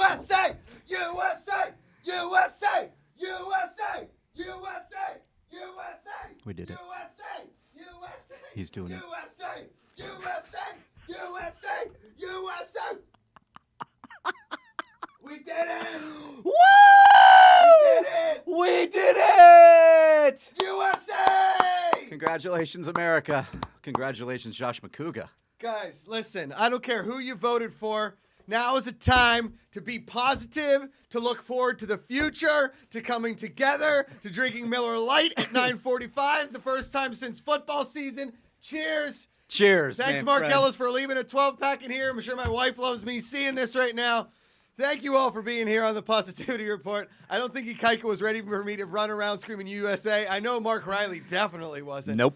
USA! USA! USA! USA! USA! USA! We did it. USA! USA! He's doing it. USA! USA! USA! USA! We did it! Woo! We did it! We did it! USA! Congratulations, America. Congratulations, Josh Macuga. Guys, listen, I don't care who you voted for. Now is a time to be positive, to look forward to the future, to coming together, to drinking Miller Lite at 9:45, the first time since football season. Cheers. Cheers. Thanks, man, Mark friend. Ellis, for leaving a 12-pack in here. I'm sure my wife loves me seeing this right now. Thank you all for being here on the Positivity Report. I don't think Ikaika was ready for me to run around screaming USA. I know Mark Reilly definitely wasn't. Nope.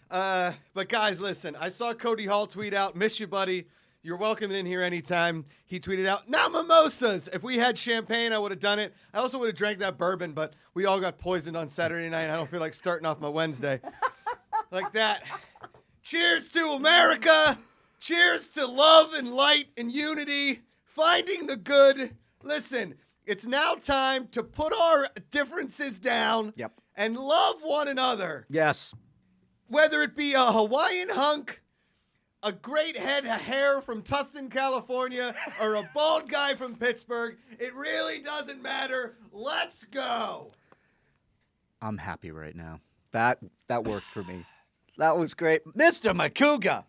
But guys, listen, I saw Cody Hall tweet out, miss you, buddy. You're welcome in here anytime. He tweeted out, now mimosas. If we had champagne, I would have done it. I also would have drank that bourbon, but we all got poisoned on Saturday night. I don't feel like starting off my Wednesday like that. Cheers to America. Cheers to love and light and unity. Finding the good. Listen, it's now time to put our differences down and love one another. Yes. Whether it be a Hawaiian hunk, a great head of hair from Tustin, California, or a bald guy from Pittsburgh, it really doesn't matter. Let's go. I'm happy right now. That worked for me. That was great. Mr. Macuga.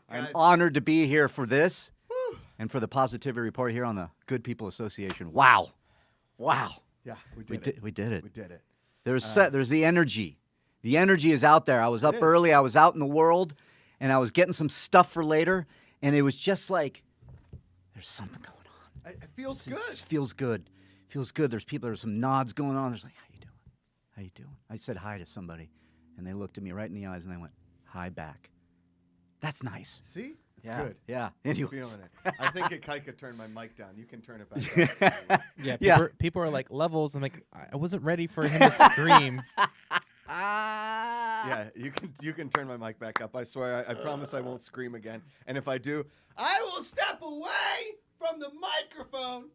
I'm honored to be here for this and for the Positivity Report here on the Good People Association. Wow. Wow. Yeah, we did it. We did it. We did it. There's the energy. The energy is out there. I was up early. I was out in the world, and I was getting some stuff for later, and it was just like, there's something going on. It feels good. It just feels good. Feels good. There's people, there's some nods going on. There's like, how you doing? How you doing? I said hi to somebody, and they looked at me right in the eyes, and they went, hi back. That's nice. See? It's Yeah, good. Yeah. I'm Anyways. feeling it. I think Ikaika turned my mic down. You can turn it back up. Yeah, people are like, levels. I'm like, I wasn't ready for him to scream. Yeah, you can turn my mic back up. I swear, I promise I won't scream again. And if I do, I will step away from the microphone.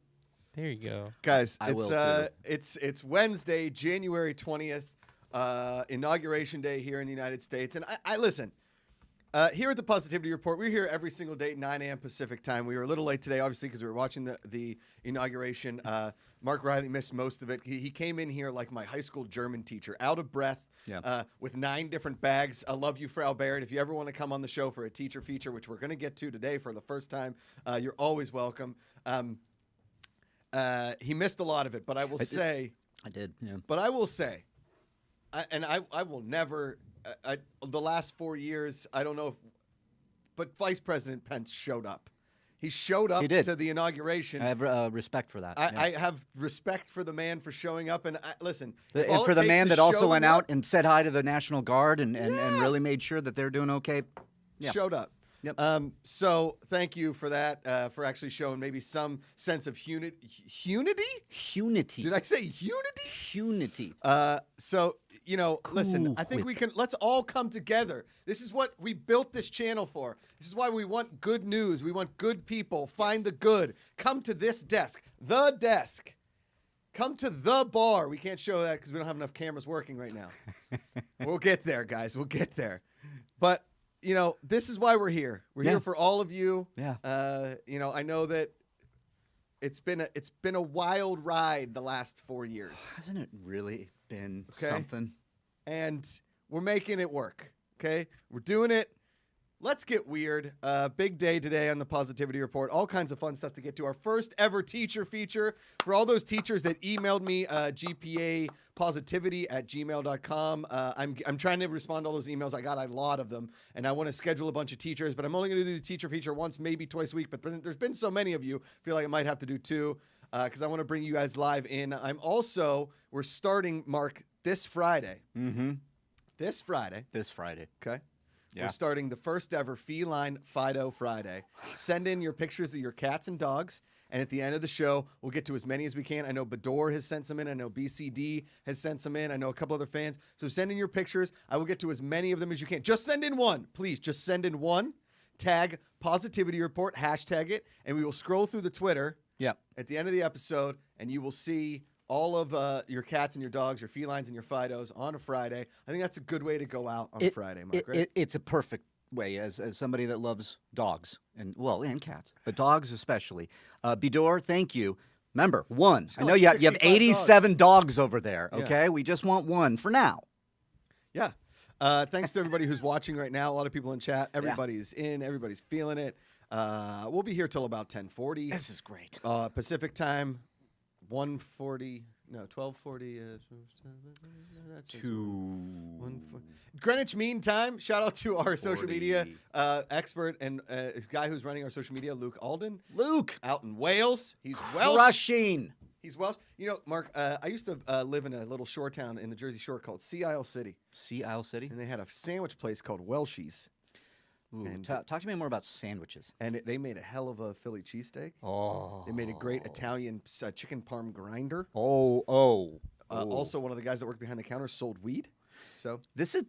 There you go. Guys, I will too. It's Wednesday, January 20th, Inauguration Day here in the United States. And I listen, here at the Positivity Report, we're here every single day at 9 a.m. Pacific time. We were a little late today, obviously, because we were watching the inauguration. Mark Reilly missed most of it. He came in here like my high school German teacher, out of breath, with 9 different bags. I love you, Frau Barrett. If you ever want to come on the show for a teacher feature, which we're going to get to today for the first time, you're always welcome. He missed a lot of it, but I will say... I did, yeah. But I will say, I will never... the last 4 years, I don't know if... But Vice President Pence showed up. He showed up to the inauguration. I have respect for that. I have respect for the man for showing up. And listen, and for the man that also went out and said hi to the National Guard and really made sure that they're doing okay. Yeah. Showed up. Yep. So thank you for that, for actually showing maybe some sense of unity. Unity. Did I say unity? Unity. So, listen, I think let's all come together. This is what we built this channel for. This is why we want good news. We want good people. Find the good. Come to this desk. The desk. Come to the bar. We can't show that because we don't have enough cameras working right now. We'll get there, guys. We'll get there. But, this is why we're here. We're here for all of you. Yeah. I know that it's been a wild ride the last 4 years. Hasn't it really been something? And we're making it work. Okay? We're doing it. Let's get weird. Big day today on the Positivity Report. All kinds of fun stuff to get to. Our first ever teacher feature. For all those teachers that emailed me, GPAPositivity@gmail.com. I'm trying to respond to all those emails. I got a lot of them, and I want to schedule a bunch of teachers, but I'm only going to do the teacher feature once, maybe twice a week. But there's been so many of you, I feel like I might have to do 2 because I want to bring you guys live in. We're starting, Mark, this Friday. Mm-hmm. This Friday. Okay. Yeah. We're starting the first ever Feline Fido Friday. Send in your pictures of your cats and dogs, and at the end of the show, we'll get to as many as we can. I know Bador has sent some in. I know BCD has sent some in. I know a couple other fans. So send in your pictures. I will get to as many of them as you can. Just send in one. Please, just send in one. Tag Positivity Report, hashtag it, and we will scroll through the Twitter Yeah. at the end of the episode, and you will see all of your cats and your dogs, your felines and your Fidos on a Friday. I think that's a good way to go out on a Friday, Mark, right? It's a perfect way as somebody that loves dogs and cats, but dogs especially. Bidor, thank you. Remember, one. I know like you have 65 87 dogs over there, Yeah. okay? We just want one for now. Yeah. Thanks to everybody who's watching right now. A lot of people in chat. Everybody's in. Everybody's feeling it. We'll be here till about 10:40. This is great. Pacific time, 12:40. That's 1:40. Greenwich Mean Time. Shout out to our social media expert and guy who's running our social media, Luke Alden. Luke. Out in Wales. He's Welsh. Crushing. He's Welsh. You know, Mark, I used to live in a little shore town in the Jersey Shore called Sea Isle City. Sea Isle City? And they had a sandwich place called Welshies. Ooh, And- talk to me more about sandwiches. And they made a hell of a Philly cheesesteak. Oh. They made a great Italian chicken parm grinder. Oh. Also, one of the guys that worked behind the counter sold weed. So This is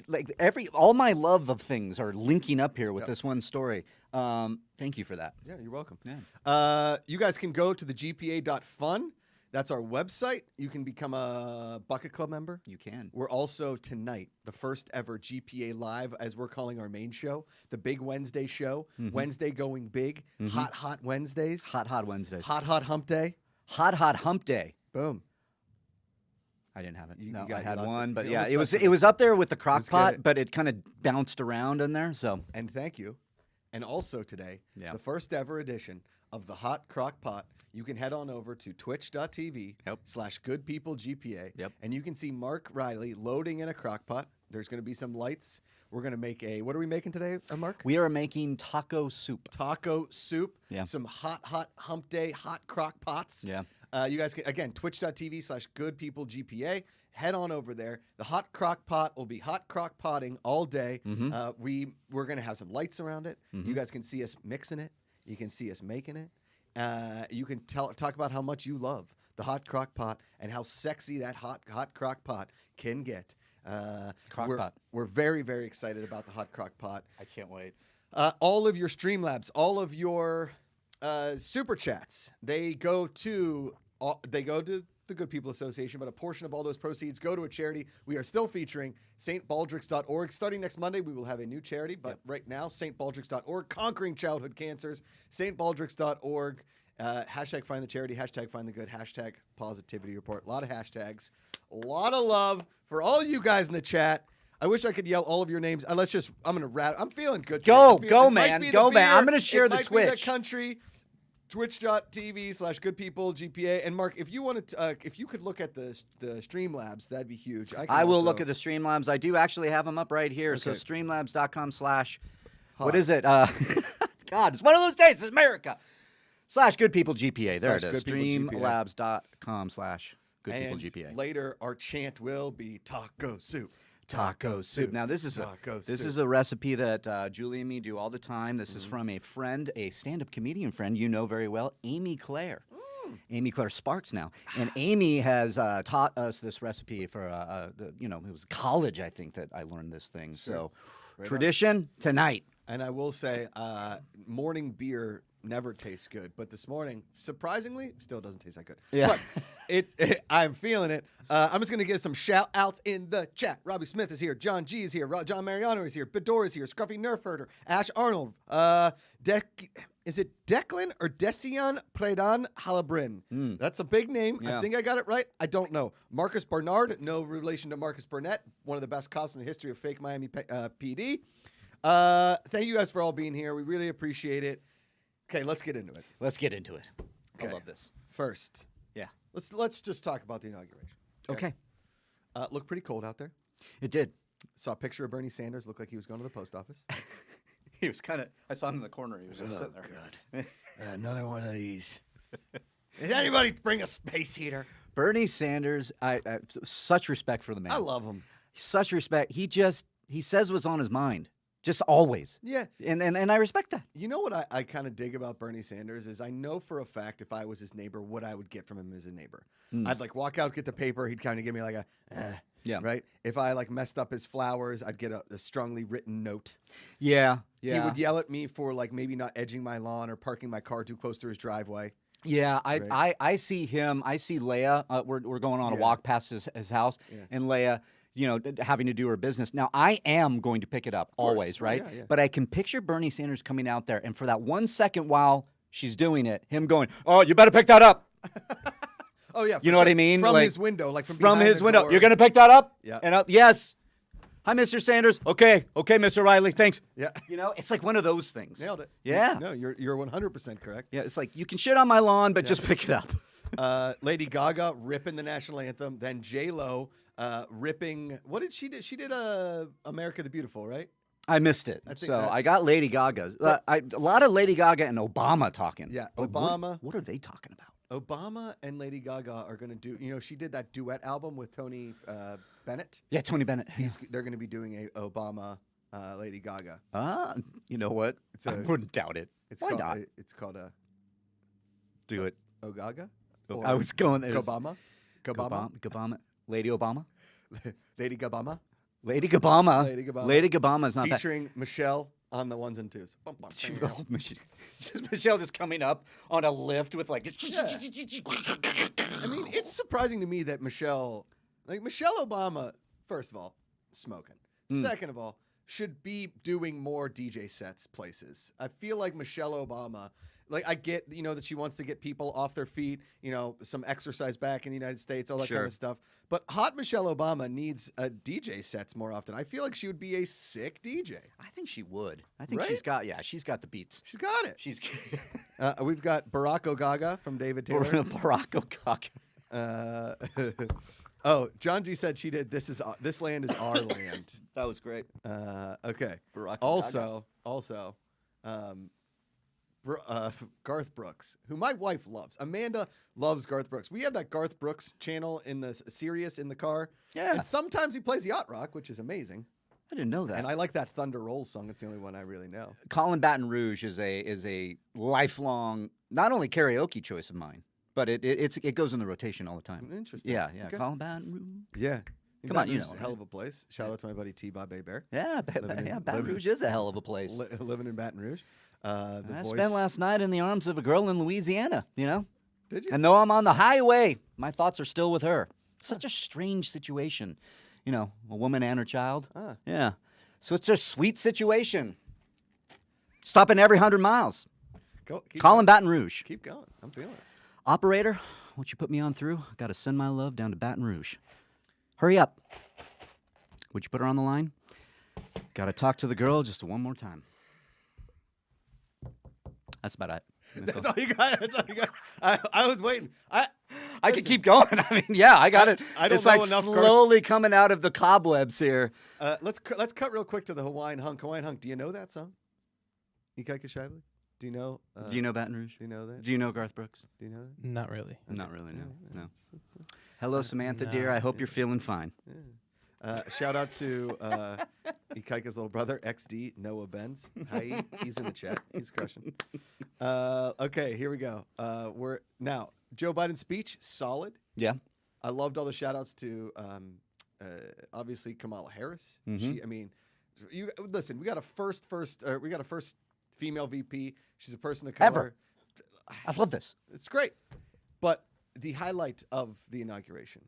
like all my love of things are linking up here with this one story. Thank you for that. yeah, you're welcome. Yeah. You guys can go to the GPA.fun. That's our website. You can become a Bucket Club member. You can. We're also tonight, the first ever GPA Live, as we're calling our main show, the Big Wednesday show. Wednesday going big. Hot Wednesdays. Hot Wednesdays. Hot hump day. Hot hump day. Boom. I didn't have it. You No, got- I you had lost one, it. but You yeah, almost it was up there with the crock was pot, good. but it kind of bounced around in there. So And thank you. And also today, Yeah. the first ever edition of the Hot Crock Pot. You can head on over to twitch.tv/goodpeoplegpa. Yep. And you can see Mark Reilly loading in a crock pot. There's going to be some lights. We're going to make what are we making today, Mark? we are making taco soup. Taco soup. Yeah. Some hot hump day, hot crock pots. Yeah. You guys can, again, twitch.tv/goodpeoplegpa. Head on over there. The hot crock pot will be hot crock potting all day. We're going to have some lights around it. You guys can see us mixing it. You can see us making it. You can talk about how much you love the hot crock pot and how sexy that hot crock pot can get. Crock pot. We're very, very excited about the hot crock pot. I can't wait. All of your Streamlabs, all of your super chats, they go to the Good People Association, but a portion of all those proceeds go to a charity. We are still featuring stbaldricks.org. Starting next Monday, we will have a new charity, but right now, stbaldricks.org, conquering childhood cancers, stbaldricks.org, hashtag find the charity, hashtag find the good, hashtag positivity report. A lot of hashtags, a lot of love for all you guys in the chat. I wish I could yell all of your names. I'm going to rat. I'm feeling good. Go, today. go, It might man. be the Go, man. beer. I'm gonna share It the might be Twitch. the country. Twitch.tv/goodpeoplegpa. And Mark, if you wanted to, if you could look at the Streamlabs, that'd be huge. I will look at the Streamlabs. I do actually have them up right here. So Okay. streamlabs.com/ what is it? God, it's one of those days. It's America. /goodpeoplegpa. There it is. /goodpeoplegpa. Streamlabs.com/goodpeoplegpa. And later, our chant will be taco soup. Taco soup. Now this is Taco this soup. is a recipe that Julie and me do all the time. This is from a friend, a stand-up comedian friend you know very well, Amy Claire. Amy Claire Sparks now, and Amy has taught us this recipe for it was college I think that I learned this thing. So Right tradition tonight. And I will say, morning beer never tastes good, but this morning, surprisingly, still doesn't taste that good. Yeah. But I'm feeling it. I'm just gonna give some shout outs in the chat. Robbie Smith is here. John G is here. John Mariano is here. Bedore is here. Scruffy Nerf Herder. Ash Arnold. Is it Declan or Decian Predan Halabrin? That's a big name. Yeah. I think I got it right. I don't know. Marcus Bernard, no relation to Marcus Burnett, one of the best cops in the history of fake Miami PD. Thank you guys for all being here. We really appreciate it. Okay, let's get into it. Let's get into it. I Okay. love this. First, Yeah. let's just talk about the inauguration. Okay. Looked pretty cold out there. It did. Saw a picture of Bernie Sanders. Looked like he was going to the post office. He was kind of. I saw him in the corner. He was just sitting there. Another one of these. Did anybody bring a space heater? Bernie Sanders. I such respect for the man. I love him. Such respect. He says what's on his mind. Just always. Yeah. And I respect that. You know what I kind of dig about Bernie Sanders is I know for a fact if I was his neighbor, what I would get from him as a neighbor. I'd like walk out, get the paper. He'd kind of give me like a, Yeah. right? If I like messed up his flowers, I'd get a strongly written note. Yeah. He would yell at me for like maybe not edging my lawn or parking my car too close to his driveway. Yeah, Right. I see him. I see Leia. We're going on a Yeah. walk past his house, and Leia, having to do her business. Now, I am going to pick it up always, Oh, right? yeah. But I can picture Bernie Sanders coming out there, and for that 1 second while she's doing it, him going, "Oh, you better pick that up." Oh yeah, You know what I mean? From Like, his window, like from From behind his the window, door. you're gonna pick that up? Yeah. And yes. Hi, Mr. Sanders. Okay, Mr. Reilly. Thanks. Yeah. It's like one of those things. Nailed it. Yeah. No, you're 100% correct. Yeah, it's like you can shit on my lawn, but just pick it up. Lady Gaga ripping the national anthem, then J-Lo ripping. What did she do? She did America the Beautiful, right? I missed it. think So that- I got Lady Gaga's. A lot of Lady Gaga and Obama talking. Yeah, Like, Obama. What are they talking about? Obama and Lady Gaga are going to do. She did that duet album with Tony Bennett. Yeah, Tony Bennett. They're going to be doing a Obama Lady Gaga. You know what? I wouldn't doubt it. Why called, not? It's called a Do it. Ogaga. I was going there. Gabama. Gabama. Lady Obama. Lady Gabama. Lady Gabama. Lady Gabama. Lady Gabama is not bad. Featuring Michelle on the ones and twos. Bum, bum, bam. Oh, Michelle just coming up on a lift with like. I mean, it's surprising to me that Michelle Obama, first of all, smoking. Second of all, should be doing more DJ sets places. I feel like Michelle Obama, like I get, that she wants to get people off their feet, some exercise back in the United States, all that kind Sure. of stuff. But hot Michelle Obama needs DJ sets more often. I feel like she would be a sick DJ. I think she would. I think Right? she's got the beats. She's got it. She's We've got Barack Ogaga from David Taylor. Barack Ogaga. Oh, John G said she did. This land is our land. That was great. Okay. Barack Also, Garth Brooks, who my wife loves. Amanda loves Garth Brooks. We have that Garth Brooks channel in the Sirius in the car. Yeah. And sometimes he plays yacht rock, which is amazing. I didn't know that. And I like that Thunder Roll song. It's the only one I really know. Colin Baton Rouge is a lifelong not only karaoke choice of mine, but it goes in the rotation all the time. Interesting. Yeah. Okay. Colin Baton Rouge. Yeah. Come on, Baton you Rouge is know, a hell of a place. Shout out to my buddy T. Bob Bear. Yeah, Baton Rouge is a hell of a place. Living in Baton Rouge. I Voice. spent last night in the arms of a girl in Louisiana, Did you? And though I'm on the highway, my thoughts are still with her. Such a strange situation. A woman and her child. Yeah. So it's a sweet situation. Stopping every 100 miles. Keep Colin going. Baton Rouge. Keep going. I'm feeling it. Operator, won't you put me on through? Got to send my love down to Baton Rouge. Hurry up. Would you put her on the line? Got to talk to the girl just one more time. That's about it. That's all you got. That's all you got. I was waiting. I Listen. could keep going. I mean, yeah, I got it. I don't it's like know enough slowly coming out of the cobwebs here. Let's cut real quick to the Hawaiian Hunk. Hawaiian Hunk. Do you know that song? GPACharity? Do you know? Do you know Baton Rouge? Do you know that? Do you know Garth Brooks? Do you know that? Not really. Not really, no. It's- Hello, Samantha, dear. I hope you're feeling fine. shout out to Ikaika's little brother, XD Noah Benz. Hi, he's in the chat. He's crushing. Okay, here we go. We're now Joe Biden's speech, solid. Yeah. I loved all the shout outs to obviously Kamala Harris. Mhm. I mean, you listen. We got a first female VP. She's a person of color. Ever. I love this. It's great. But the highlight of the inauguration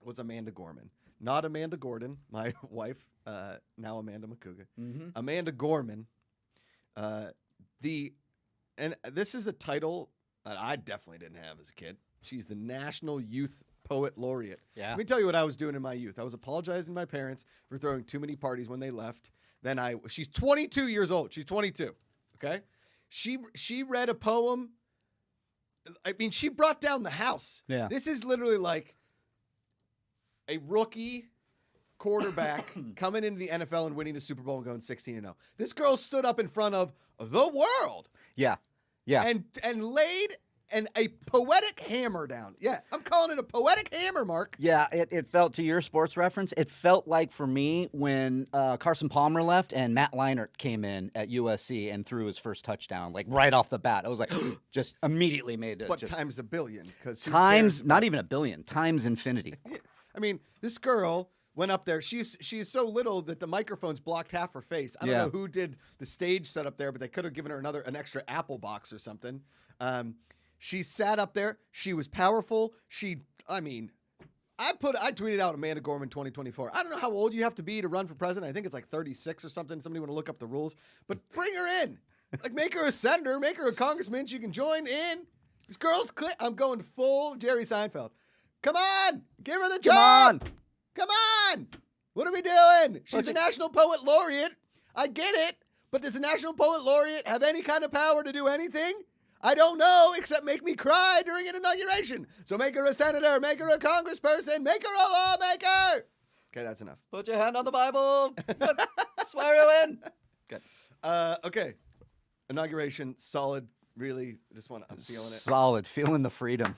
was Amanda Gorman, not Amanda Gordon, my wife, now Amanda Macuga. Mm-hmm. Amanda Gorman. And this is a title that I definitely didn't have as a kid. She's the National Youth Poet Laureate. Yeah. Let me tell you what I was doing in my youth. I was apologizing to my parents for throwing too many parties when they left. Then she's 22 years old. She's 22. Okay. She read a poem. I mean, she brought down the house. Yeah. This is literally like a rookie quarterback coming into the NFL and winning the Super Bowl and going 16-0. This girl stood up in front of the world. Yeah. Yeah. And laid a poetic hammer down. Yeah, I'm calling it a poetic hammer, Mark. Yeah, it felt, to your sports reference, it felt like for me when Carson Palmer left and Matt Leinart came in at USC and threw his first touchdown, like right off the bat. I was like, just immediately made it. But times a billion. Not even a billion, times infinity. Yeah. I mean, this girl went up there. She's so little that the microphones blocked half her face. I don't know who did the stage setup there, but they could have given her an extra Apple box or something. She sat up there. She was powerful. I tweeted out Amanda Gorman 2024. I don't know how old you have to be to run for president. I think it's like 36 or something. Somebody want to look up the rules, but bring her in. Like, make her a senator, make her a congressman. She can join in. This girl's I'm going full Jerry Seinfeld. Come on, give her the job. Come on. What are we doing? She's a National Poet Laureate. I get it, but does a National Poet Laureate have any kind of power to do anything? I don't know, except make me cry during an inauguration. So make her a senator, make her a congressperson, make her a lawmaker. Okay, that's enough. Put your hand on the Bible. Swear you in. Good. Okay. Inauguration, solid. Really, I'm feeling it. Solid, feeling the freedom,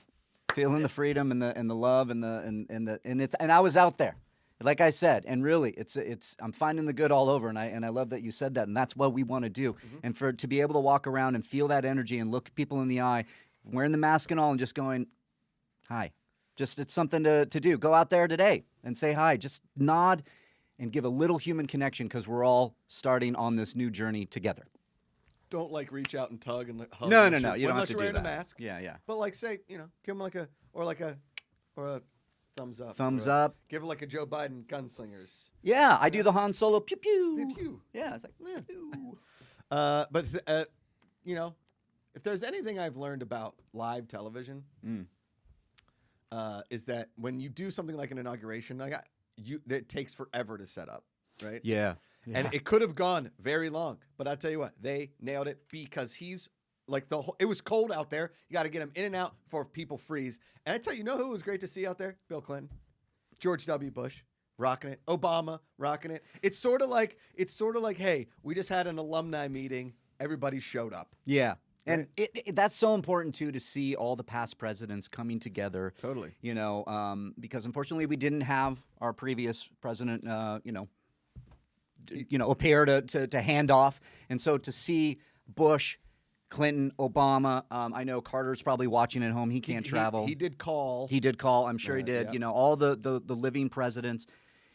the freedom and the love and I was out there, like I said, and really, I'm finding the good all over, and I love that you said that, and that's what we want to do, and to be able to walk around and feel that energy and look people in the eye, wearing the mask and all, and just going, hi, it's something to do. Go out there today and say hi, just nod, and give a little human connection because we're all starting on this new journey together. Don't reach out and tug and hug. No. You don't have unless to you're do wearing that. a mask. Yeah. But say, give them a thumbs up. Thumbs up. Give her a Joe Biden gunslingers. Yeah, I do the Han Solo pew pew. Pew pew. Yeah, it's like pew. But if there's anything I've learned about live television, is that when you do something like an inauguration, it takes forever to set up, right? Yeah. And it could have gone very long, but I'll tell you what, they nailed it because he's it was cold out there. You got to get him in and out before people freeze. And I tell you, who was great to see out there? Bill Clinton, George W. Bush, rocking it. Obama, rocking it. It's sort of like, hey, we just had an alumni meeting. Everybody showed up. Yeah. And that's so important, too, to see all the past presidents coming together. Totally. Because unfortunately we didn't have our previous president, appear to hand off. And so to see Bush, Clinton, Obama, I know Carter's probably watching at home. He can't travel. He did call. I'm sure he did. Yeah. All the living presidents.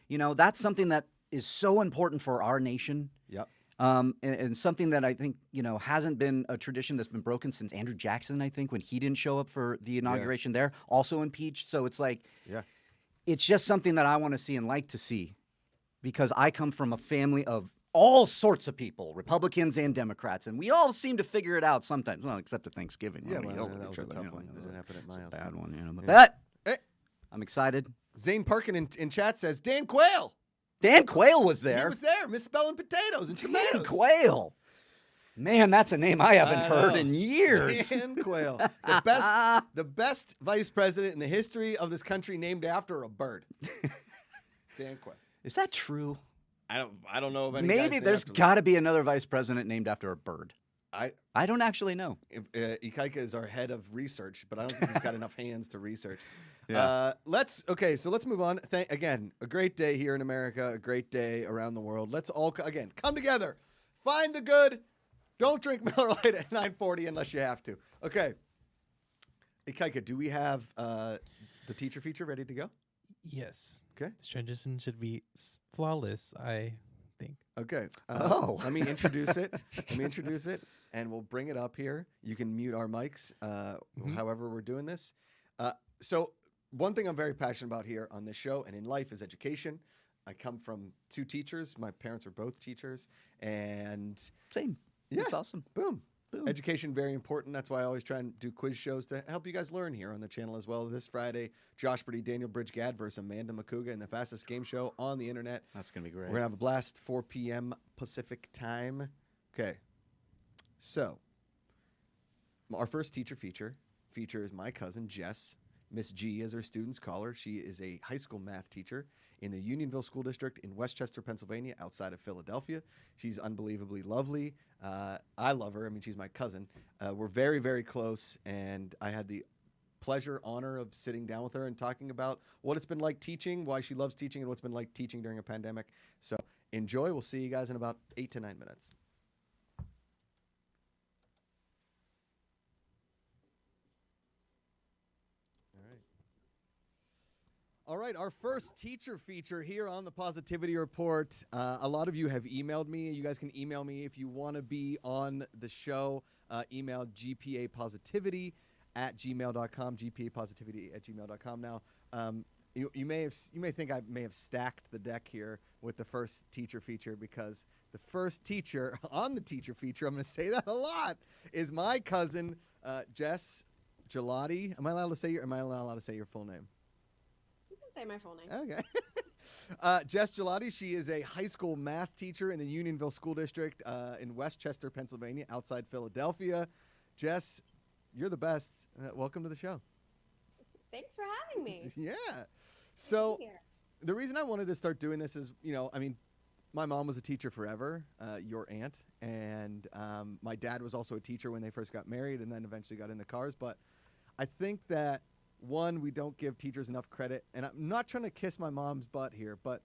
That's something that is so important for our nation. Yep. And something that I think, hasn't been a tradition that's been broken since Andrew Jackson, I think, when he didn't show up for the inauguration there, also impeached. So it's it's just something that I want to see and like to see because I come from a family of all sorts of people, Republicans and Democrats, and we all seem to figure it out sometimes. Well, except at Thanksgiving. Yeah, that was a tough one. Doesn't happen at my house. Bad one, But I'm excited. Zane Parkin in chat says, Dan Quayle. Dan Quayle was there. He was there, misspelling potatoes and tomatoes. Dan Quayle. Man, that's a name I haven't heard in years. Dan Quayle. The best vice president in the history of this country named after a bird. Dan Quayle. Is that true? I don't know of any. Maybe there's got to be another vice president named after a bird. I don't actually know. Ikaika is our head of research, but I don't think he's got enough hands to research. Yeah. Let's move on. Again, a great day here in America, a great day around the world. Let's all come together, find the good. Don't drink Miller Lite at 9:40 unless you have to. Okay. Ikaika, do we have the teacher feature ready to go? Yes. Okay. This transition should be flawless, I think. Okay. Oh. Let me introduce it. And we'll bring it up here. You can mute our mics however we're doing this. So one thing I'm very passionate about here on this show and in life is education. I come from two teachers. My parents were both teachers. And same. Yeah. That's awesome. Boom. Education, very important. That's why I always try and do quiz shows to help you guys learn here on the channel as well. This Friday, Josh Brady, Daniel Bridge-Gad versus Amanda Macuga in the fastest game show on the internet. That's going to be great. We're going to have a blast, 4 p.m. Pacific time. Okay. So, our first teacher feature features my cousin, Jess. Miss G, as her students call her. She is a high school math teacher in the Unionville School District in Westchester, Pennsylvania, outside of Philadelphia. She's unbelievably lovely. I love her. I mean, she's my cousin. We're very, very close, and I had the honor of sitting down with her and talking about what it's been like teaching, why she loves teaching, and what's been like teaching during a pandemic. So enjoy. We'll see you guys in about 8 to 9 minutes. All right, our first teacher feature here on the Positivity Report. A lot of you have emailed me. You guys can email me if you want to be on the show. Email GPAPositivity at gmail.com, GPAPositivity@gmail.com. Now, you may think I may have stacked the deck here with the first teacher feature, because the first teacher on the teacher feature, I'm going to say that a lot, is my cousin Jess Gelati. Am I not allowed to say your full name? You can say my full name. Okay. Jess Gelati, she is a high school math teacher in the Unionville School District in Westchester, Pennsylvania, outside Philadelphia. Jess, you're the best. Welcome to the show. Thanks for having me. Yeah. So Here. the reason I wanted to start doing this is, my mom was a teacher forever, your aunt, and my dad was also a teacher when they first got married and then eventually got into cars. But I think that, one, we don't give teachers enough credit, and I'm not trying to kiss my mom's butt here, but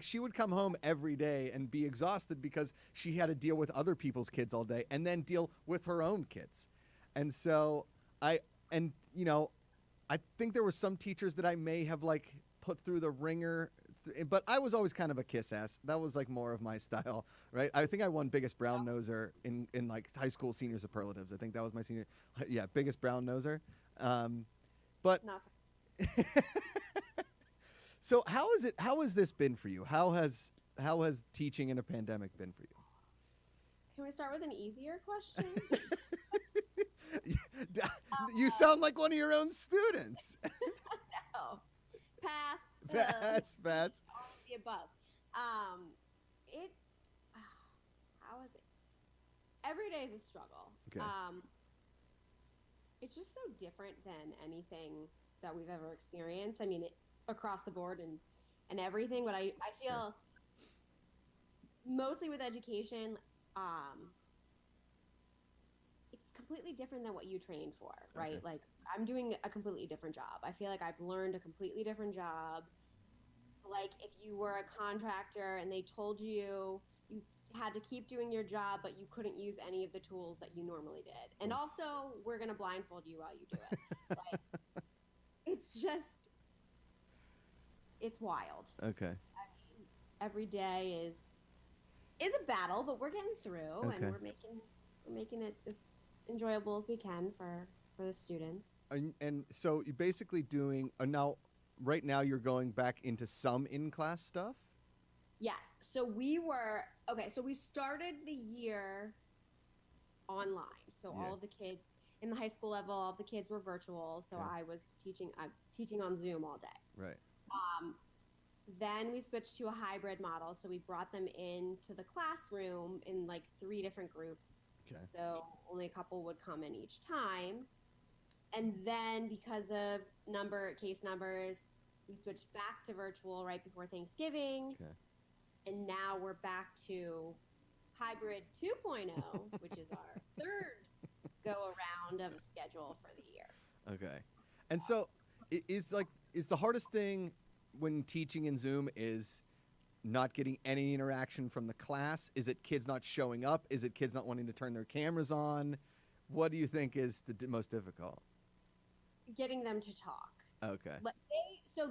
she would come home every day and be exhausted because she had to deal with other people's kids all day and then deal with her own kids. And so I think there were some teachers that I may have put through the ringer, but I was always kind of a kiss ass. That was more of my style, right? I think I won biggest brown noser in high school senior superlatives. I think that was my senior, biggest brown noser. But Not so how has this been for you? How has teaching in a pandemic been for you? Can we start with an easier question? You sound like one of your own students. No. Pass. Pass. All of the above. How is it? Every day is a struggle. Okay. It's just so different than anything that we've ever experienced. I mean, across the board and everything. But I feel mostly with education, it's completely different than what you trained for, right? Okay. I'm doing a completely different job. I feel like I've learned a completely different job. If you were a contractor and they told you had to keep doing your job, but you couldn't use any of the tools that you normally did. And also, we're going to blindfold you while you do it. It's wild. Okay. Every day is a battle, but we're getting through, Okay. and we're making it as enjoyable as we can for the students. And so you're basically doing right now you're going back into some in-class stuff? Yes. So we started the year online. So Yeah. all of the kids in the high school level, all of the kids were virtual. So Okay. I'm teaching on Zoom all day. Right. Then we switched to a hybrid model. So we brought them into the classroom in 3 different groups. Okay. So only a couple would come in each time. And then because of case numbers, we switched back to virtual right before Thanksgiving. Okay. And now we're back to hybrid 2.0, which is our third go around of a schedule for the year. Okay. And so is the hardest thing when teaching in Zoom is not getting any interaction from the class? Is it kids not showing up? Is it kids not wanting to turn their cameras on? What do you think is the most difficult? Getting them to talk. Okay.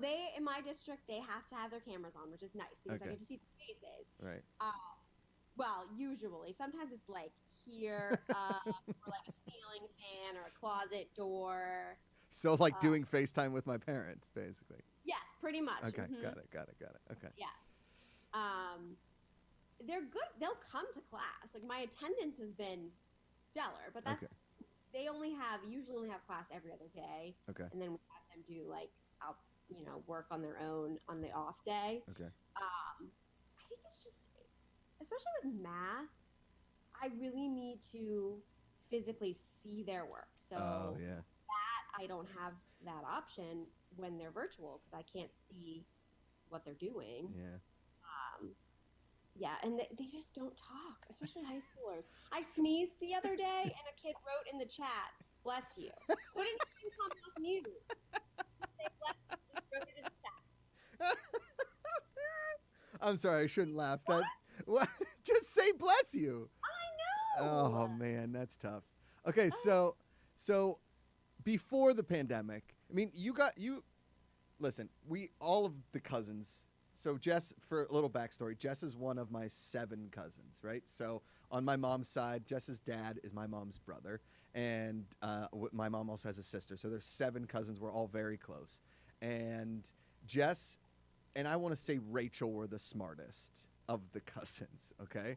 They in my district, they have to have their cameras on, which is nice because I Okay. get to see their faces. Right. Well, usually. Sometimes it's here, or a ceiling fan or a closet door. So doing FaceTime with my parents, basically. Yes, pretty much. Okay. Mhm. Got it. Okay. Yeah. They're good. They'll come to class. My attendance has been stellar, but that's Okay. they usually only have class every other day. Okay. And then we have them do work on their own on the off day. Okay. I think it's just, especially with math, I really need to physically see their work. So Oh, yeah. I don't have that option when they're virtual because I can't see what they're doing. Yeah. Yeah, and they just don't talk, especially high schoolers. I sneezed the other day, and a kid wrote in the chat, "Bless you." Couldn't even come off mute. Say bless you, just wrote it in the chat. I'm sorry, I shouldn't laugh. What? Just say bless you. I know. Oh man, that's tough. Okay, so before the pandemic, I mean, listen, all of the cousins So Jess, for a little backstory, Jess is one of my 7 cousins, right? So on my mom's side, Jess's dad is my mom's brother, and my mom also has a sister. So there's 7 cousins. We're all very close. And Jess and I want to say Rachel were the smartest of the cousins, okay?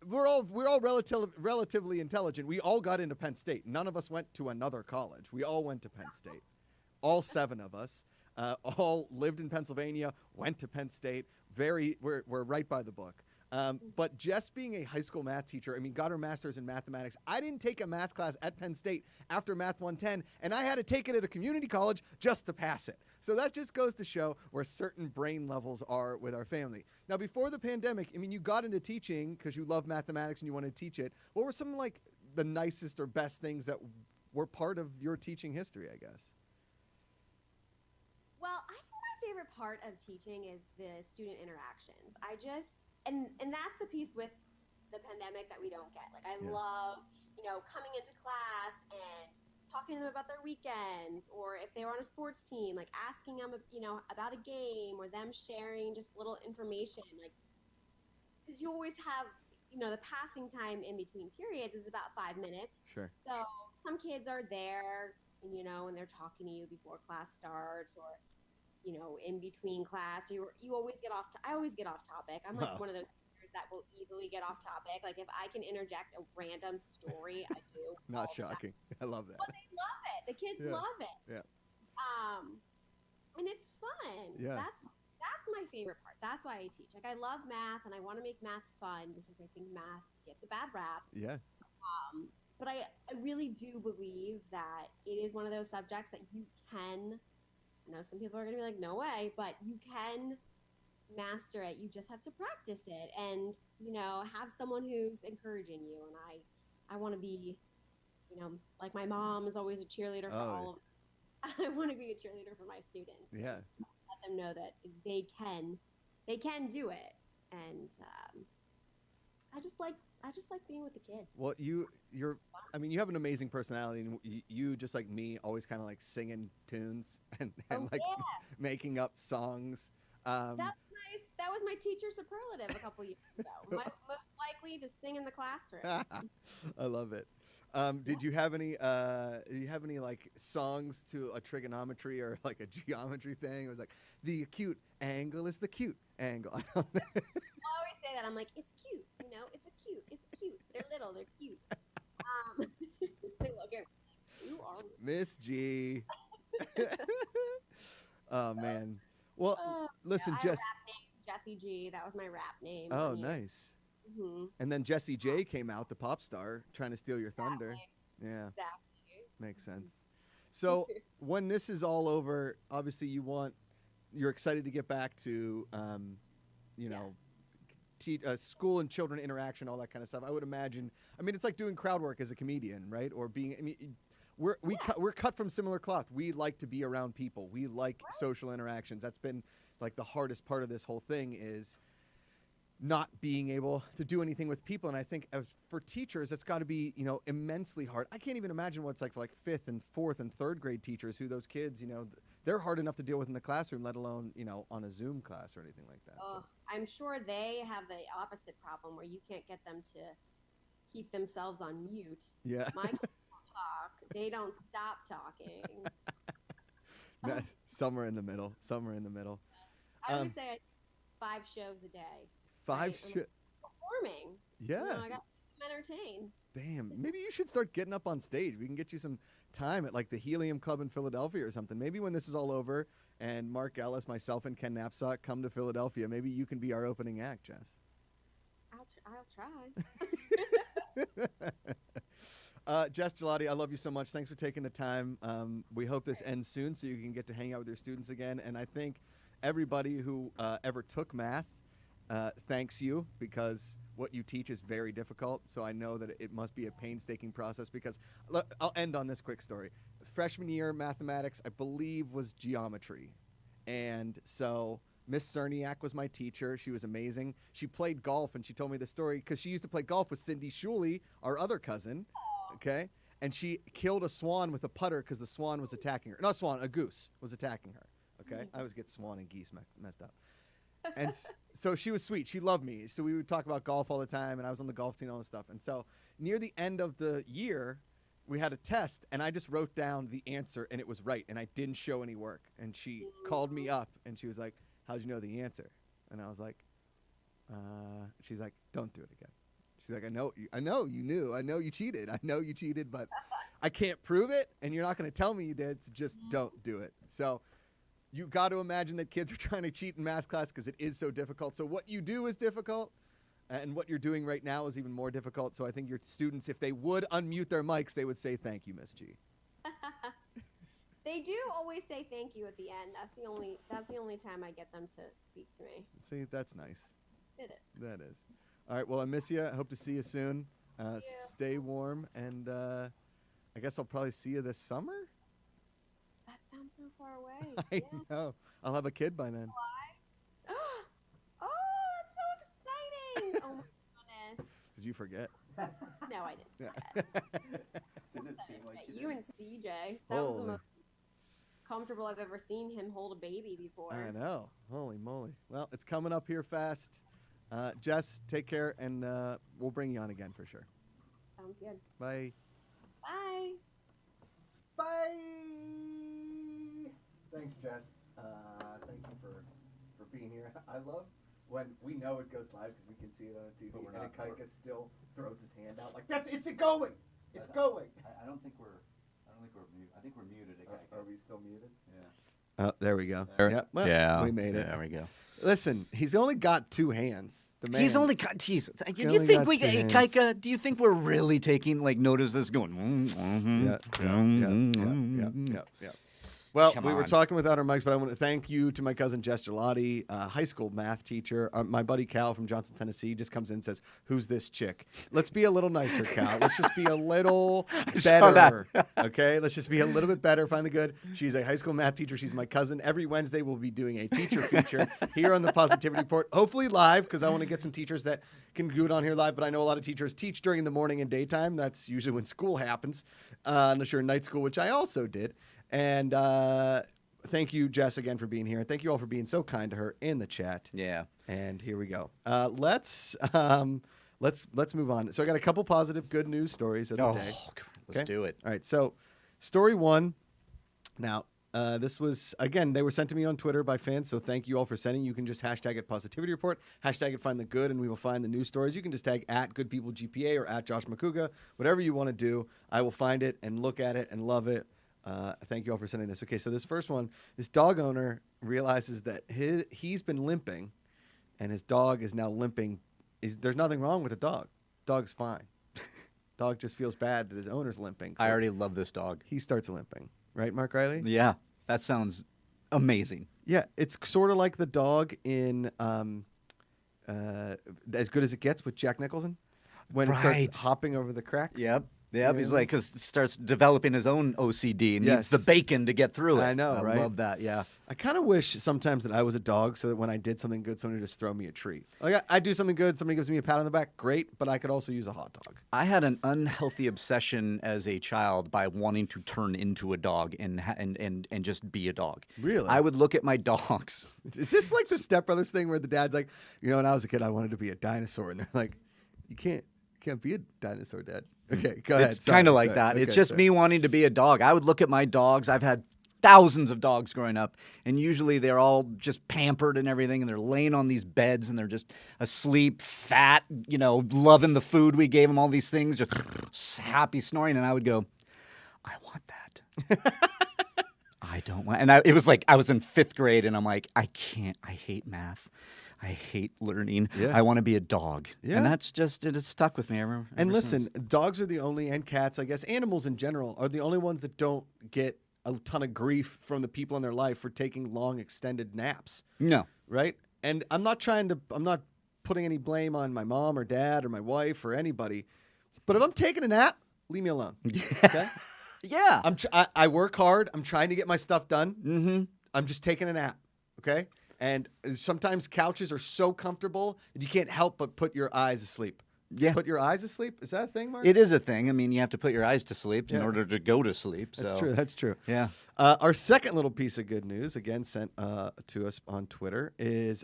We're all relatively intelligent. We all got into Penn State. None of us went to another college. We all went to Penn State. All 7 of us. All lived in Pennsylvania, went to Penn State. We're right by the book. But Jess being a high school math teacher, I mean, got her master's in mathematics. I didn't take a math class at Penn State after Math 110, and I had to take it at a community college just to pass it. So that just goes to show where certain brain levels are with our family. Now, before the pandemic, I mean, you got into teaching because you love mathematics and you wanted to teach it. What were some, like, the nicest or best things that were part of your teaching history, I guess? Well, I think my favorite part of teaching is the student interactions. And that's the piece with the pandemic that we don't get. Like, I love, coming into class and talking to them about their weekends, or if they were on a sports team, like asking them, about a game, or them sharing just little information. Like, because you always have, the passing time in between periods is about 5 minutes. Sure. So some kids are there, and, and they're talking to you before class starts, or in between class. You always get off. I always get off topic. I'm like one of those teachers that will easily get off topic. Like, if I can interject a random story, I do. Not shocking. I love that. But they love it. The kids love it. Yeah. And it's fun. Yeah. That's my favorite part. That's why I teach. Like, I love math, and I want to make math fun because I think math gets a bad rap. Yeah. But I really do believe that it is one of those subjects that you can. I know some people are going to be like, no way, but you can master it. You just have to practice it and, have someone who's encouraging you. And I want to be, like my mom is always a cheerleader for all of I want to be a cheerleader for my students. Yeah. Let them know that they can do it. And I just like being with the kids. Well, you have an amazing personality, and you just like me, always kind of like singing tunes and making up songs. That's nice. That was my teacher superlative a couple years ago. Most likely to sing in the classroom. I love it. Did you have any? Like songs to a trigonometry or like a geometry thing? It was like the acute angle is the cute angle. I don't know. I always say that. I'm like, it's cute. It's a cute. It's cute. They're little. They're cute. They look at me. You are Miss G. Oh man. Well, listen, I had a rap name, Jessie G. That was my rap name. Oh, nice. Mm-hmm. And then Jessie J came out, the pop star, trying to steal your thunder. Yeah. Exactly. Makes sense. So when this is all over, obviously you're excited to get back to, school and children interaction, all that kind of stuff. I would imagine. I mean, it's like doing crowd work as a comedian, right? Or being. I mean, we're cut from similar cloth. We like to be around people. We like social interactions. That's been like the hardest part of this whole thing is not being able to do anything with people. And I think for teachers, it's got to be, immensely hard. I can't even imagine what it's like for like 5th and 4th and 3rd grade teachers who those kids, they're hard enough to deal with in the classroom, let alone, on a Zoom class or anything like that. Oh, I'm sure they have the opposite problem where you can't get them to keep themselves on mute. Yeah. My kids don't talk. They don't stop talking. Somewhere in the middle. I always say I do 5 shows a day. 5 shows. Performing. Yeah. I got them entertained. Damn. Maybe you should start getting up on stage. We can get you some time at like the Helium Club in Philadelphia or something. Maybe when this is all over and Mark Ellis, myself, and Ken Knapsack come to Philadelphia, maybe you can be our opening act, Jess. I'll try. Jess Gelati, I love you so much. Thanks for taking the time. We hope this ends soon so you can get to hang out with your students again. And I think everybody who ever took math thanks you, because what you teach is very difficult. So I know that it must be a painstaking process because I'll end on this quick story. Freshman year mathematics, I believe, was geometry. And so Miss Cerniak was my teacher. She was amazing. She played golf, and she told me the story because she used to play golf with Cindy Shuley, our other cousin. Okay? And she killed a swan with a putter because the swan was attacking her. Not swan, a goose was attacking her. Okay? I always get swan and geese messed up. And so she was sweet. She loved me. So we would talk about golf all the time, and I was on the golf team and all this stuff. And so near the end of the year, we had a test, and I just wrote down the answer, and it was right, and I didn't show any work. And she called me up, and she was like, how'd you know the answer? And I was like, she's like, don't do it again. She's like, I know you knew. I know you cheated. I know you cheated, but I can't prove it, and you're not going to tell me you did, so just don't do it. So you got to imagine that kids are trying to cheat in math class because it is so difficult. So what you do is difficult, and what you're doing right now is even more difficult. So I think your students, if they would unmute their mics, they would say, thank you, Miss G. They do always say thank you at the end. That's the only time I get them to speak to me. See, that's nice. It is. That is. All right, well, I miss you. I hope to see you soon. Stay warm, and I guess I'll probably see you this summer. That sounds so far away. I know. I'll have a kid by then. Oh, that's so exciting! Oh my goodness. Did you forget? No, I didn't. Yeah. Didn't it seem like You and CJ. That was the most comfortable I've ever seen him hold a baby before. I know. Holy moly. Well, it's coming up here fast. Jess, take care, and we'll bring you on again for sure. Sounds good. Bye. Bye. Bye. Thanks, Jess. Thank you for being here. I love when we know it goes live because we can see it on the TV, and Kaika still throws his hand out like, it's going. It's going. I don't think we're muted. I think we're muted. Are we still muted? Yeah. Oh, there we go. There. Yep. Well, Yeah. we made it. There we go. Listen, he's only got two hands. The man. He's only got Jesus. Do you only think got we, two hands. Kaika? Do you think we're really taking notice of this going? Yeah. Well, Come we were on. talking without our mics, but I want to thank you to my cousin Jess Gelati, high school math teacher. My buddy Cal from Johnson, Tennessee, just comes in and says, "Who's this chick?" Let's be a little nicer, Cal. Let's just be a little saw better. Okay, let's just be a little bit better. Find the good. She's a high school math teacher. She's my cousin. Every Wednesday, we'll be doing a teacher feature here on the Positivity Report, hopefully live, because I want to get some teachers that can do it on here live. But I know a lot of teachers teach during the morning and daytime. That's usually when school happens, unless you're in night school, which I also did. And thank you, Jess, again for being here. And thank you all for being so kind to her in the chat. Yeah. And here we go. Let's move on. So I got a couple positive good news stories of the day. Let's do it. All right. So story one. Now, this was, again, they were sent to me on Twitter by fans. So thank you all for sending. You can just hashtag it Positivity Report, hashtag it Find the Good, and we will find the news stories. You can just tag at Good People GPA or at Josh Macuga, whatever you want to do. I will find it and look at it and love it. Thank you all for sending this. Okay, so this first one, this dog owner realizes that he's been limping, and his dog is now limping. There's nothing wrong with the dog. Dog's fine. Dog just feels bad that his owner's limping. So I already love this dog. he starts limping, right, Mark Reilly? Yeah, that sounds amazing. Yeah, it's sort of like the dog in As Good as It Gets with Jack Nicholson, when it Right. starts hopping over the cracks. Yep. Yeah. He's like, because starts developing his own OCD and needs the Yes. bacon to get through it. I know, right? I love that, yeah. I kind of wish sometimes that I was a dog so that when I did something good, somebody would just throw me a treat. Like I do something good, somebody gives me a pat on the back, great, but I could also use a hot dog. I had an unhealthy obsession as a child by wanting to turn into a dog and just be a dog. Really? I would look at my dogs. Is this like the Step Brothers thing where the dad's like, when I was a kid, I wanted to be a dinosaur, and they're like, you can't be a dinosaur, Dad. Okay, go ahead. It's kind of like that. It's just me wanting to be a dog. I would look at my dogs. I've had thousands of dogs growing up, and usually they're all just pampered and everything, and they're laying on these beds, and they're just asleep, fat, loving the food we gave them, all these things, just happy snoring, and I would go, I want that. I don't want, and it was like I was in 5th grade, and I'm like, I can't. I hate math. I hate learning. Yeah. I want to be a dog. Yeah. And that's just, it has stuck with me ever And listen, since. dogs are the only, and cats, I guess, animals in general, are the only ones that don't get a ton of grief from the people in their life for taking long, extended naps, No. right? And I'm not putting any blame on my mom or dad or my wife or anybody, but if I'm taking a nap, leave me alone. Okay? Yeah. I work hard. I'm trying to get my stuff done. Mm-hmm. I'm just taking a nap, okay? And sometimes couches are so comfortable that you can't help but put your eyes asleep. Yeah. Put your eyes asleep? Is that a thing, Mark? It is a thing. I mean, you have to put your eyes to sleep in Yeah. order to go to sleep. That's so. true. That's true. Yeah. Our second little piece of good news, again sent to us on Twitter, is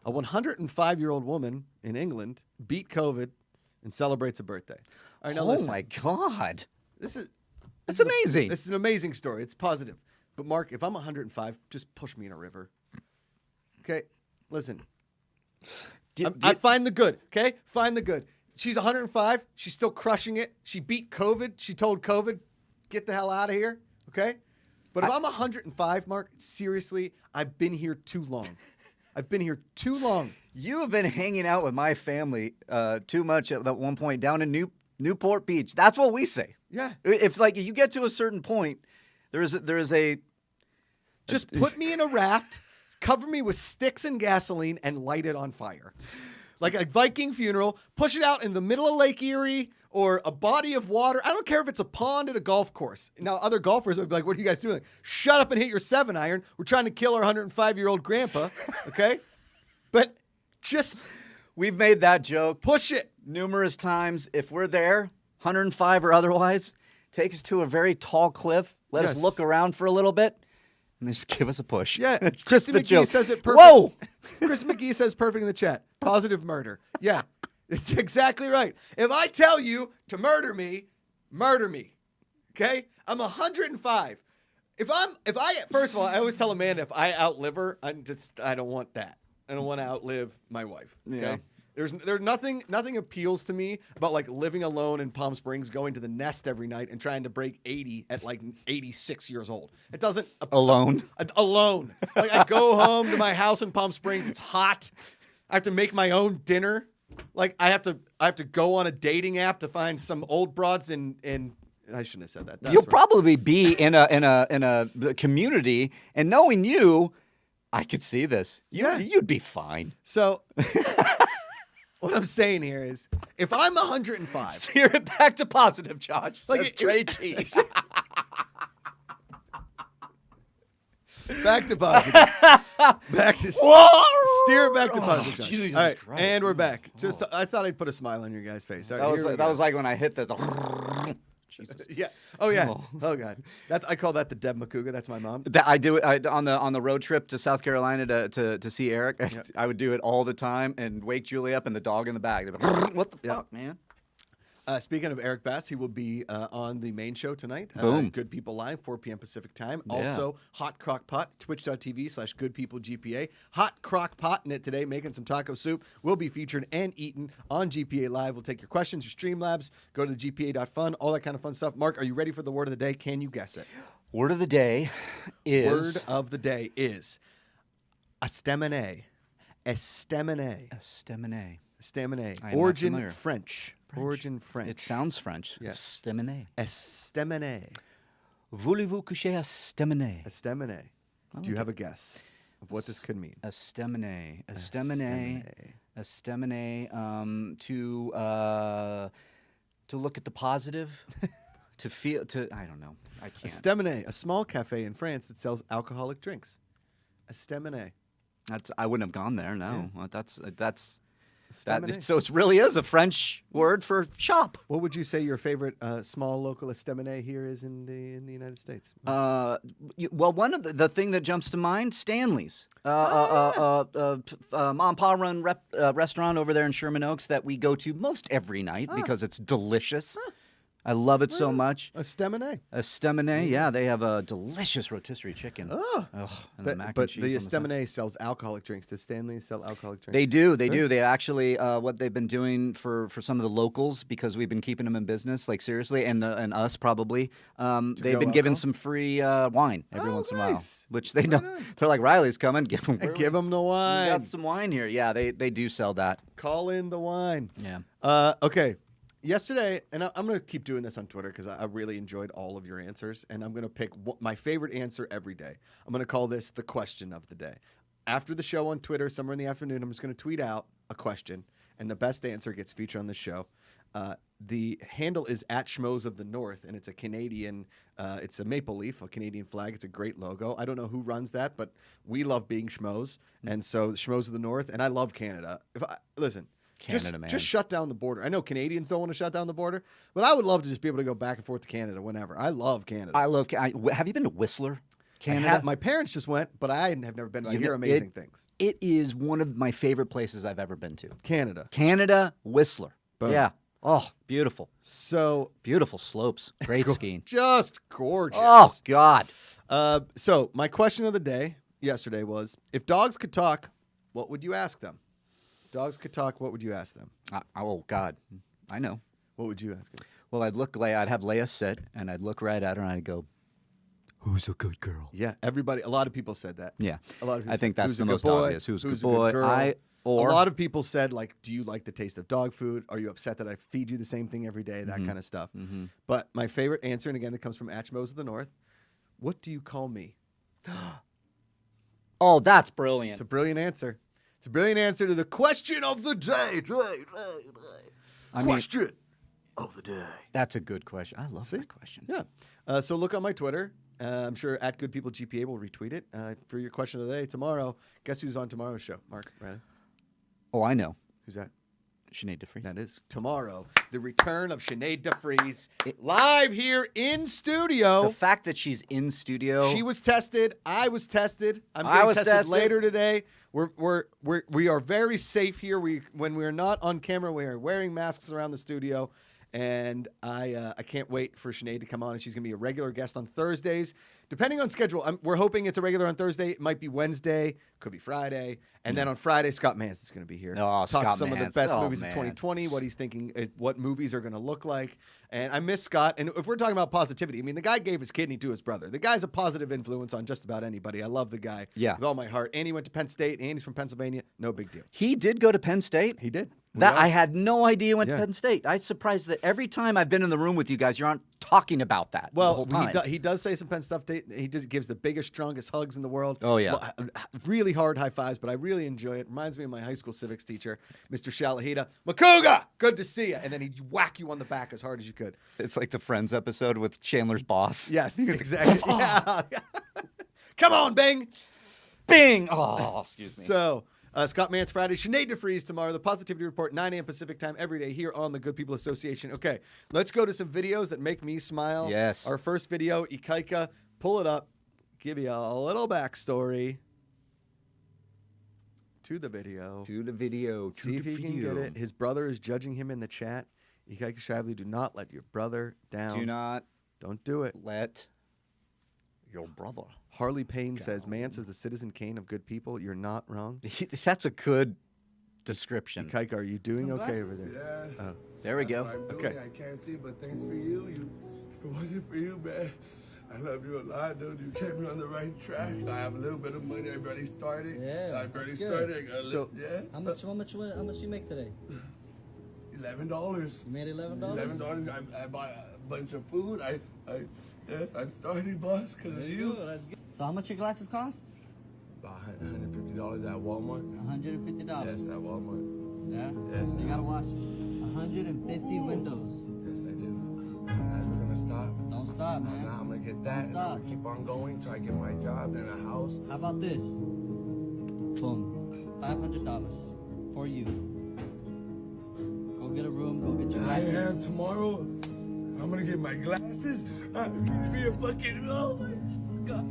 A 105-year-old woman in England beat COVID and celebrates a birthday. All right, now listen. my God. This is amazing. This is an amazing story. It's positive. But Mark, if I'm 105, just push me in a river. Okay? Listen. I find the good, okay? Find the good. She's 105. She's still crushing it. She beat COVID. She told COVID, get the hell out of here, okay? But if I'm 105, Mark, seriously, I've been here too long. I've been here too long. You have been hanging out with my family too much at that one point down in Newport Beach. That's what we say. Yeah. If like you get to a certain point, there is a just put me in a raft, cover me with sticks and gasoline, and light it on fire. Like a Viking funeral, push it out in the middle of Lake Erie or a body of water. I don't care if it's a pond at a golf course. Now, other golfers would be like, what are you guys doing? Shut up and hit your 7-iron. We're trying to kill our 105-year-old grandpa, okay? But just we've made that joke push it. numerous times. If we're there, 105 or otherwise, take us to a very tall cliff. Let us look around for a little bit. And just give us a push. Yeah, it's Chris just the McGee joke. says it perfect. Whoa! Chris McGee says perfect in the chat. Positive murder. Yeah, it's exactly right. If I tell you to murder me, okay? I'm 105. First of all, I always tell Amanda if I outlive her, I don't want that. I don't want to outlive my wife. Okay. Yeah. There's nothing appeals to me about like living alone in Palm Springs, going to the nest every night and trying to break 80 at like 86 years old. It doesn't Alone. Alone. Like I go home to my house in Palm Springs. It's hot. I have to make my own dinner. Like I have to go on a dating app to find some old broads in I shouldn't have said that. You'll probably be in a community, and knowing you, I could see this. You'd be fine. So what I'm saying here is, if I'm 105, steer it back to positive, Josh. Like Trey T. Back to positive. Back to steer it back to positive. Josh. Jesus All right, Christ. and we're back. Just I thought I'd put a smile on your guys' face. All right, That was like when I hit the Jesus. Yeah. Oh yeah. Oh god. I call that the Deb Macuga. That's my mom. I do it on the road trip to South Carolina to see Eric. Yep. I would do it all the time and wake Julie up and the dog in the back. What the fuck, man? Speaking of Eric Bass, he will be on the main show tonight. Boom. Good People Live, 4 p.m. Pacific time. Yeah. Also, Hot Crock Pot, twitch.tv/GoodPeopleGPA. Hot Crock Pot in it today, making some taco soup. Will be featured and eaten on GPA Live. We'll take your questions, your Streamlabs. Go to the GPA.fun, all that kind of fun stuff. Mark, are you ready for the word of the day? Can you guess it? Word of the day is... Word of the day is estaminet. Estaminet. Estaminet. Estaminet. I am not Origin familiar. French. Origin French. It sounds French. Yes. Estaminet. Estaminet. Voulez-vous coucher estaminet? Estaminet. Do you have a guess of what this could mean? Estaminet. Estaminet. Estaminet. To look at the positive. To feel. I don't know. I can't. Estaminet, a small cafe in France that sells alcoholic drinks. Estaminet. I wouldn't have gone there. No. Yeah. That's. Estaminet. So it really is a French word for shop. What would you say your favorite small local estaminet here is in the United States? Well, one of the thing that jumps to mind, Stanley's, mom and pa run restaurant over there in Sherman Oaks that we go to most every night because it's delicious. I love it so much. Estaminet. Estaminet, yeah, they have a delicious rotisserie chicken. Oh. And the mac But and cheese the on side. Estaminet sells alcoholic drinks. Does Stanley sell alcoholic drinks? They do. They actually, what they've been doing for some of the locals, because we've been keeping them in business, like seriously, and us probably, they've been giving some free wine every once in a while, nice. which they know. They're like, Riley's coming, give them the We wine. got some wine here. Yeah, they do sell that. Call in the wine. Yeah. Okay. Yesterday, and I'm going to keep doing this on Twitter because I really enjoyed all of your answers, and I'm going to pick my favorite answer every day. I'm going to call this the question of the day. After the show on Twitter, somewhere in the afternoon, I'm just going to tweet out a question, and the best answer gets featured on the show. The handle is @Schmoes of the North, and it's a Canadian, it's a maple leaf, a Canadian flag. It's a great logo. I don't know who runs that, but we love being Schmoes, and so Schmoes of the North, and I love Canada. Listen. Canada, man. Just shut down the border. I know Canadians don't want to shut down the border, but I would love to just be able to go back and forth to Canada whenever. I love Canada. Have you been to Whistler, Canada. My parents just went, but I have never been. I You hear know, amazing things. It is one of my favorite places I've ever been to. Canada. Whistler. Boom. Yeah. Oh, beautiful. So Beautiful slopes. Great skiing. just gorgeous. Oh, God. So my question of the day yesterday was, if dogs could talk, what would you ask them? Dogs could talk, what would you ask them? Oh, God. I know. What would you ask them? Well, I'd have Leia sit, and I'd look right at her, and I'd go, "Who's a good girl?" Yeah, a lot of people said that. Yeah. A lot of people I think said, that's "Who's the a good most boy? obvious. Who's a good a boy? girl?" A lot of people said, like, do you like the taste of dog food? Are you upset that I feed you the same thing every day? That kind of stuff. But my favorite answer, and again, that comes from Atchmos of the North, what do you call me? Oh, that's brilliant. It's a brilliant answer. It's a brilliant answer to the question of the day. Question of the day. That's a good question. I love that question. Yeah. So look on my Twitter. I'm sure at Good People GPA will retweet it for your question of the day tomorrow. Guess who's on tomorrow's show? Mark, Reilly. Oh, I know. Who's that? Sinead DeFries. That is tomorrow. The return of Sinead DeFries live here in studio. The fact that she's in studio. She was tested. I was tested. I'm I getting was tested tested. later today. We are very safe here. When we're not on camera, we are wearing masks around the studio. And I can't wait for Sinead to come on, and she's going to be a regular guest on Thursdays. Depending on schedule, we're hoping it's a regular on Thursday. It might be Wednesday, could be Friday. And then on Friday, Scott Mance is going to be here. Oh, Talk Scott some of the Mance. best Oh, movies man. of 2020, what he's thinking, what movies are going to look like. And I miss Scott. And if we're talking about positivity, I mean, the guy gave his kidney to his brother. The guy's a positive influence on just about anybody. I love the guy with all my heart. And he went to Penn State. And he's from Pennsylvania. No big deal. He did go to Penn State? He did. That I had no idea he went to Penn State. I'm surprised that every time I've been in the room with you guys, you aren't talking about that the whole Well, time. he does say some Penn stuff. He just gives the biggest, strongest hugs in the world. Oh, yeah. Really hard high fives, but I really enjoy it. Reminds me of my high school civics teacher, Mr. Shalahida. Macuga, good to see you. And then he'd whack you on the back as hard as you could. It's like the Friends episode with Chandler's boss. Yes, exactly. Yeah. Come on, Bing. Bing! Oh, excuse me. So, Scott Mance Friday, Sinead DeFries tomorrow, the Positivity Report, 9 a.m. Pacific time every day here on the Good People Association. Okay, let's go to some videos that make me smile. Yes. Our first video, Ikaika, pull it up, give you a little backstory to the video. See if he can get it. His brother is judging him in the chat. Ikaika Shively, do not let your brother down. Do not Don't do it. let your brother. Harley Payne says, Mance is the Citizen Kane of good people. You're not wrong. That's a good description. Ikaika, are you doing okay over there? Yeah. There we go. Okay. I can't see, but thanks for you. If it wasn't for you, man, I love you a lot, dude. You kept me on the right track. I have a little bit of money. I barely started. Yeah, I barely that's good. started. I got So- How much you make today? $11. You made $11. $11. I bought a bunch of food. Yes, I'm starting, boss, because of There you you. go, that's good. So how much your glasses cost? About $150 at Walmart. $150. Yes, at Walmart. Yeah. Yes. So you gotta watch 150 windows. Yes, I did. I'm gonna stop. Don't stop, Now man. I'm gonna get that. And Stop. I'm gonna keep on going till I get my job, then a house. How about this? Boom. $500 for you. Go get a room. Go get your I glasses. am tomorrow. I'm gonna get my glasses. I'm gonna be a fucking. Oh my god.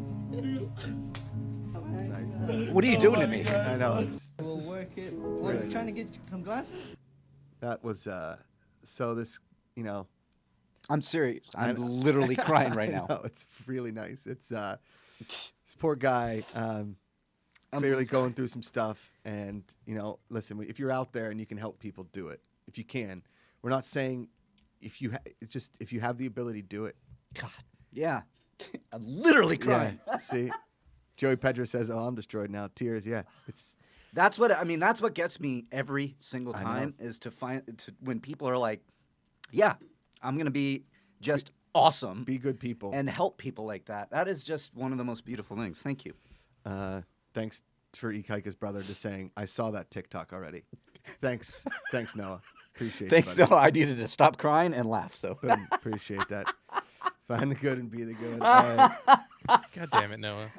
That's nice. What are you doing to me? I know. We'll work it. really What, you trying to get some glasses? That was so this, you know. I'm serious. I'm literally crying right I now. know, it's really nice. It's this poor guy clearly going through some stuff, and you know, listen, if you're out there and you can help people, do it. If you can, we're not saying if you it's just if you have the ability, do it. God. Yeah. I'm literally crying. Yeah. See, Joey Pedro says, "Oh, I'm destroyed now." Tears. Yeah, it's That's what I mean. That's what gets me every single I know. time is to when people are like, "Yeah, I'm gonna be just awesome be good people. and help people like that." That is just one of the most beautiful things. Thank you. Thanks for Ikaika's brother just saying, "I saw that TikTok already." Thanks, Noah. Appreciate it. Thanks. buddy. No, I needed to stop crying and laugh. So Boom. Appreciate that. Find the good and be the good. All right. God damn it, Noah.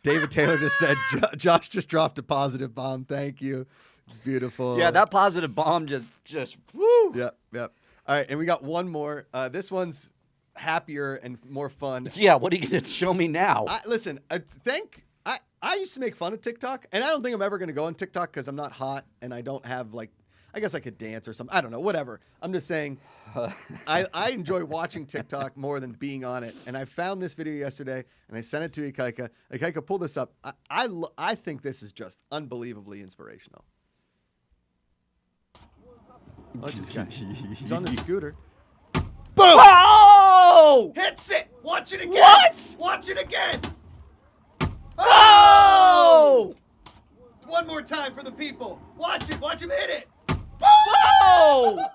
David Taylor just said, Josh just dropped a positive bomb. Thank you. It's beautiful. yeah, that positive bomb just woo. Yep. All right, and we got one more. This one's happier and more fun. Yeah, what are you going to show me now? Listen, I used to make fun of TikTok, and I don't think I'm ever going to go on TikTok because I'm not hot and I don't have I guess I could dance or something. I don't know, whatever. I'm just saying I enjoy watching TikTok more than being on it. And I found this video yesterday and I sent it to Ikaika. Ikaika, pull this up. I think this is just unbelievably inspirational. Watch this guy. He's on the scooter. Boom! Oh! Hits it! Watch it again! What? Watch it again! Oh! One more time for the people. Watch it. Watch him hit it. Oh!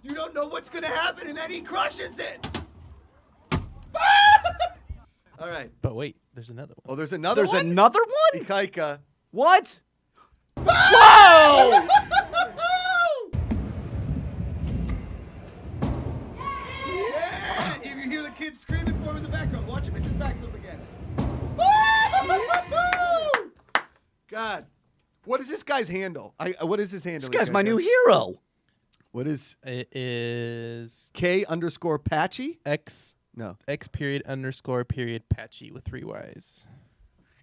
You don't know what's going to happen, and then he crushes it. All right. But wait, there's another one. Oh, there's another There's one? another one? Ikaika. What? Whoa! Yeah! If you hear the kids screaming for him in the background, watch him hit this backflip again. God. What is this guy's handle? What is his handle? This guy's my Ikaika? new hero. What is It is K_Patchy? X No. X__ Patchy with 3 Y's.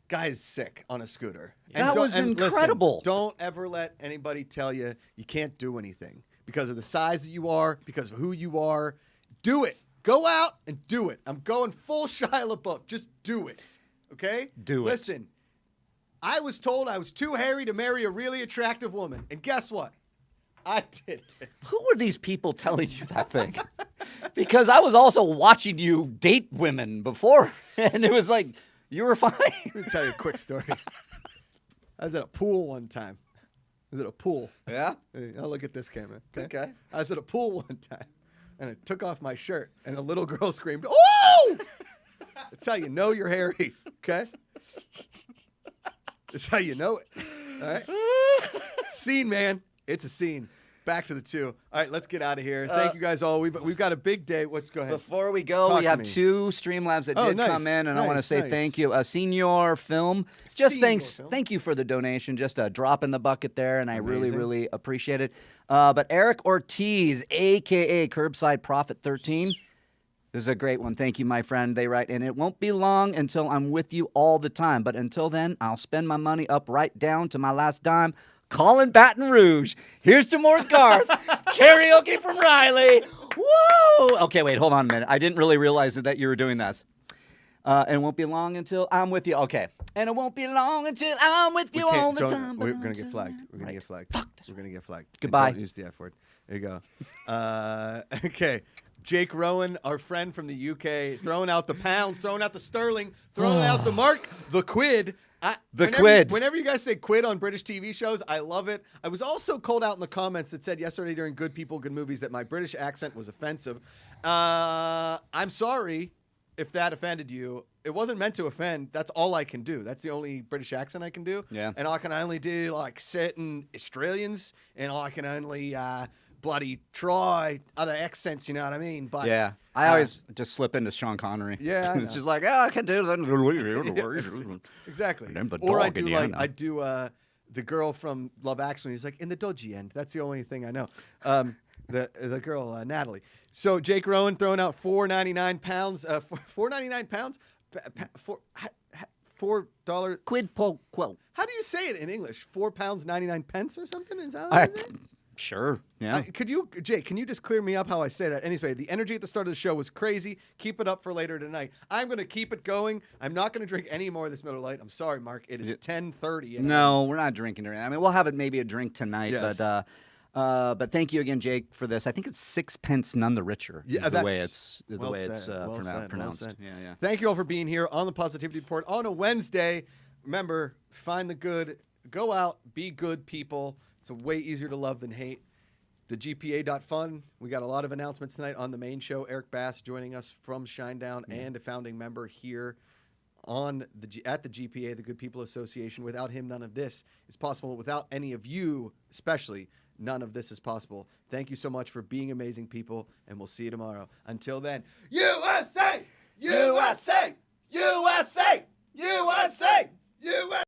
Guy's sick on a scooter. That don't- was listen, incredible. don't ever let anybody tell you you can't do anything because of the size that you are, because of who you are. Do it. Go out and do it. I'm going full Shia LaBeouf. Just do it. Okay? Do it. Listen, I was told I was too hairy to marry a really attractive woman. And guess what? I did it. Who were these people telling you that thing? Because I was also watching you date women before, and it was like, you were fine. Let me tell you a quick story. I was at a pool one time. I was at a pool. Yeah? Hey, I'll look at this camera. Okay. I was at a pool one time, and I took off my shirt, and a little girl screamed, "Oh!" That's how you know you're hairy, okay? That's how you know it, all right? Scene, man. It's a scene. Back to the 2. All right, let's get out of here. Thank you guys all. We've got a big day. Go ahead. Before we go, Talk we to have me. 2 Streamlabs that Oh, did nice, come in, and I want to nice, say nice. thank you. Senior Film, just Senior thanks, Film. thank you for the donation. Just a drop in the bucket there, and I really, Amazing. really appreciate it. But Eric Ortiz, a.k.a. Curbside Prophet 13, this is a great one. Thank you, my friend. They write, and it won't be long until I'm with you all the time. But until then, I'll spend my money up right down to my last dime. Calling Baton Rouge. Here's to more Garth. Karaoke from Reilly. Woo! Okay, wait, hold on a minute. I didn't really realize that you were doing this. And it won't be long until I'm with you. Okay. And it won't be long until I'm with you all the time. We're going to get flagged. We're going Right. to get flagged. Fuck, We're going to get flagged. And Goodbye. Don't use the F word. There you go. Okay. Jake Rowan, our friend from the UK, throwing out the pounds, throwing out the sterling, throwing out the mark, the quid. Whenever you guys say quid on British TV shows, I love it. I was also called out in the comments that said yesterday during Good People, Good Movies that my British accent was offensive. I'm sorry if that offended you. It wasn't meant to offend. That's all I can do. That's the only British accent I can do. Yeah. And I can only do like certain Australians, and I can only bloody try other accents, you know what I mean? But Yeah. I always just slip into Sean Connery. Yeah, I It's know. just like, I can do that. exactly. Them the Or I dog do Indiana. the girl from Love Actually. He's like in the dodgy end. That's the only thing I know. The girl Natalie. So Jake Rowan throwing out £4.99. £4.99. $4. Quid pro quo. How do you say it in English? £4.99 or something? Is that what it is? Sure. Yeah. Jake, can you just clear me up how I say that? Anyway, the energy at the start of the show was crazy. Keep it up for later tonight. I'm going to keep it going. I'm not going to drink any more of this Miller Lite. I'm sorry, Mark. It is 10:30. No, we're not drinking during. I mean, we'll have maybe a drink tonight, Yes. but thank you again, Jake, for this. I think it's 6 none the richer. Yeah, is the way that's it's well said, well said, well pronounced. said. Yeah. Thank you all for being here on the Positivity Report on a Wednesday. Remember, find the good. Go out. Be good people. It's way easier to love than hate. The GPA.fun. We got a lot of announcements tonight on the main show. Eric Bass joining us from Shinedown and a founding member here at the GPA, the Good People Association. Without him, none of this is possible. Without any of you, especially, none of this is possible. Thank you so much for being amazing people, and we'll see you tomorrow. Until then, USA! USA! USA! USA! USA!